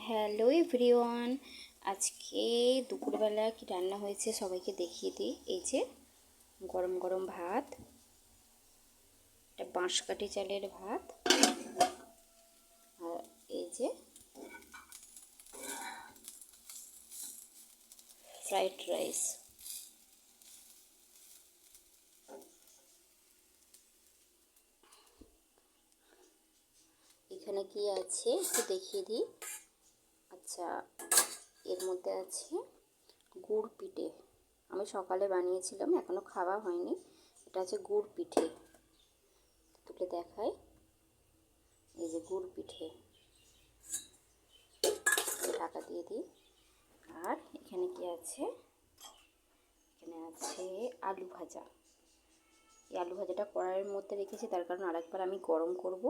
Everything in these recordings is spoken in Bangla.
হ্যালো এভরিওয়ান, আজকে দুপুরবেলা কি রান্না হয়েছে সবাইকে দেখিয়ে দিই। এই যে গরম গরম ভাত, এটা বাঁশকাঠি চালের ভাত, আর এই যে ফ্রাইড রাইস। এখানে কি আছে একটু দেখিয়ে দিই। আচ্ছা, এর মধ্যে আছে গুড় পিঠে। আমি সকালে বানিয়েছিলাম, এখনও খাওয়া হয়নি। এটা আছে গুড় পিঠে, তুলে দেখাই। এই যে গুড় পিঠে, ঢাকা দিয়ে দিই। আর এখানে কি আছে, এখানে আছে আলু ভাজা। এই আলু ভাজাটা কড়াইয়ের মধ্যে রেখেছি, তার কারণ আরেকবার আমি গরম করব,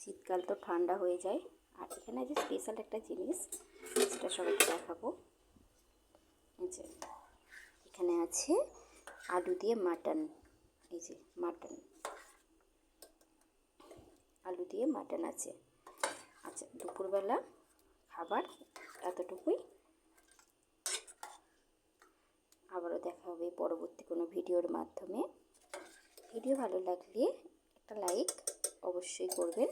শীতকাল তো ঠান্ডা হয়ে যায়। আর এখানে আছে স্পেশাল একটা জিনিস, সেটা সবাইকে দেখাবো। এই যে এখানে আছে আলু দিয়ে মাটন। এই যে মাটন, আলু দিয়ে মাটন আছে। আচ্ছা, দুপুরবেলা খাবার এতটুকুই। আবারও দেখা হবে পরবর্তী কোনো ভিডিওর মাধ্যমে। ভিডিও ভালো লাগলে একটা লাইক অবশ্যই করবেন।